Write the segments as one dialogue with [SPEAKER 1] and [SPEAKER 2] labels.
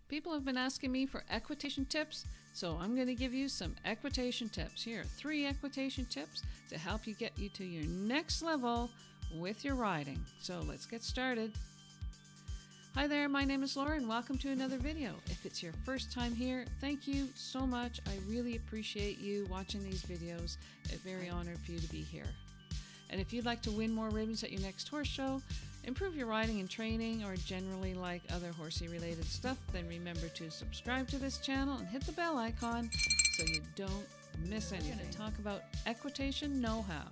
[SPEAKER 1] People have been asking me for equitation tips, so I'm going to give you some equitation tips. Here are 3 equitation tips to help you get you to your next level with your riding. So let's get started. Hi there, my name is Laura and welcome to another video. If it's your first time here, thank you so much. I really appreciate you watching these videos. I'm very honored for you to be here. And if you'd like to win more ribbons at your next horse show, improve your riding and training, or generally like other horsey related stuff, then remember to subscribe to this channel and hit the bell icon so you don't miss anything. We're going to talk about equitation know-how.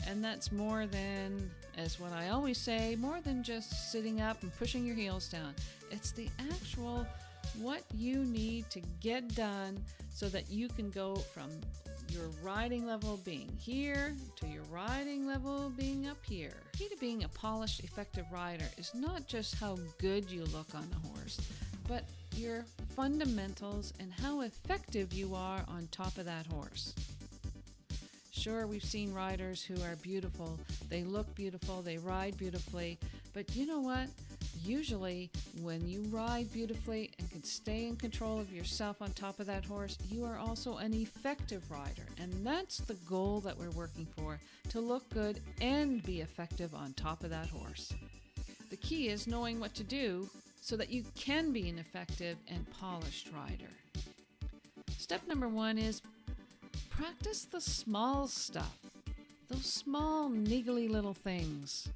[SPEAKER 1] And that's more than, as what I always say, more than just sitting up and pushing your heels down. It's the actual what you need to get done so that you can go from your riding level being here to your riding level being up here. The key to being a polished, effective rider is not just how good you look on a horse, but your fundamentals and how effective you are on top of that horse. Sure, we've seen riders who are beautiful, they look beautiful, they ride beautifully, but you know what? Usually, when you ride beautifully and can stay in control of yourself on top of that horse, you are also an effective rider. And that's the goal that we're working for, to look good and be effective on top of that horse. The key is knowing what to do so that you can be an effective and polished rider. Step number 1 is practice the small stuff, those small niggly little things.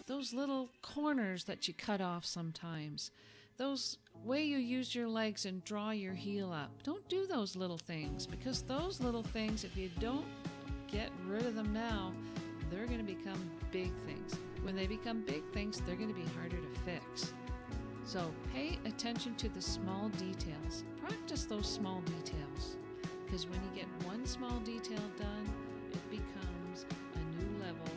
[SPEAKER 1] Those little corners that you cut off sometimes. Those way you use your legs and draw your heel up. Don't do those little things, because those little things, if you don't get rid of them now, they're going to become big things. When they become big things, they're going to be harder to fix. So pay attention to the small details. Practice those small details, because when you get one small detail done, it becomes a new level.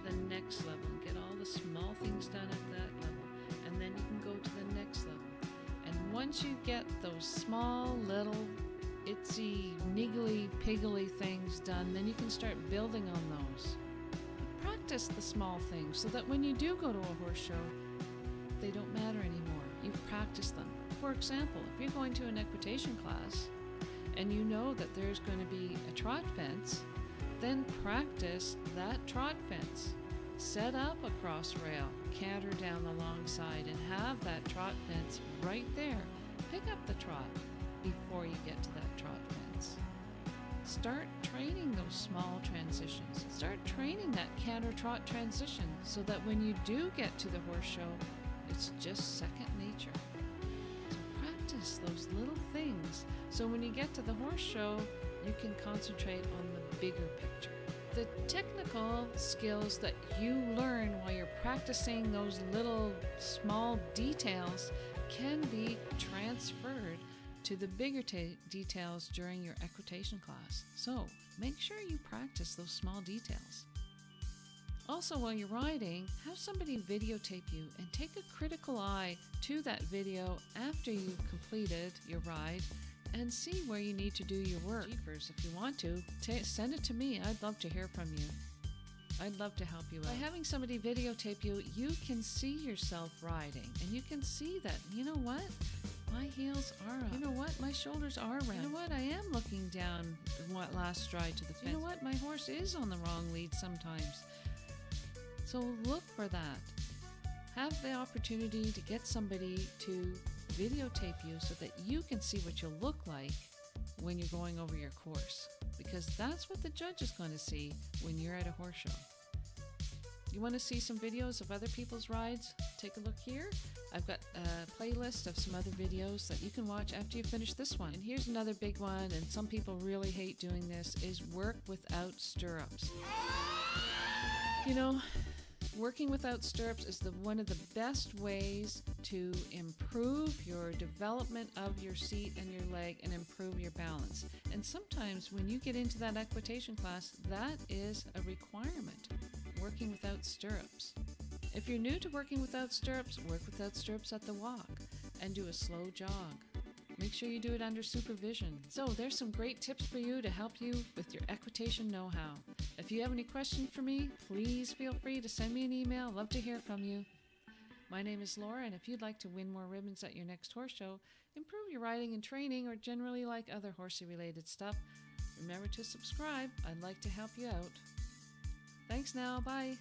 [SPEAKER 1] The next level and get all the small things done at that level, and then you can go to the next level. And once you get those small little itsy niggly piggly things done, then you can start building on those. Practice the small things so that when you do go to a horse show, they don't matter anymore. You've practiced them. For example, if you're going to an equitation class and you know that there's going to be a trot fence, then practice that trot fence. Set up a cross rail, canter down the long side, and have that trot fence right there. Pick up the trot before you get to that trot fence. Start training those small transitions. Start training that canter trot transition so that when you do get to the horse show, it's just second nature. So practice those little things so when you get to the horse show, you can concentrate on the bigger picture. The technical skills that you learn while you're practicing those little small details can be transferred to the bigger details during your equitation class. So make sure you practice those small details. Also, while you're riding, have somebody videotape you and take a critical eye to that video after you've completed your ride and see where you need to do your work. Jeepers, if you want to, send it to me. I'd love to hear from you. I'd love to help you out. By having somebody videotape you, you can see yourself riding, and you can see that, you know what? My heels are up. You know what? My shoulders are round. You know what? I am looking down last stride to the fence. You know what? My horse is on the wrong lead sometimes. So look for that. Have the opportunity to get somebody to videotape you so that you can see what you'll look like when you're going over your course, because that's what the judge is going to see when you're at a horse show. You want to see some videos of other people's rides? Take a look here. I've got a playlist of some other videos that you can watch after you finish this one. And here's another big one, and some people really hate doing this, is work without stirrups. You know, working without stirrups is one of the best ways to improve your development of your seat and your leg and improve your balance. And sometimes when you get into that equitation class, that is a requirement, working without stirrups. If you're new to working without stirrups, work without stirrups at the walk and do a slow jog. Make sure you do it under supervision. So there's some great tips for you to help you with your equitation know-how. If you have any questions for me, please feel free to send me an email. Love to hear from you. My name is Laura, and if you'd like to win more ribbons at your next horse show, improve your riding and training, or generally like other horsey-related stuff, remember to subscribe. I'd like to help you out. Thanks now. Bye.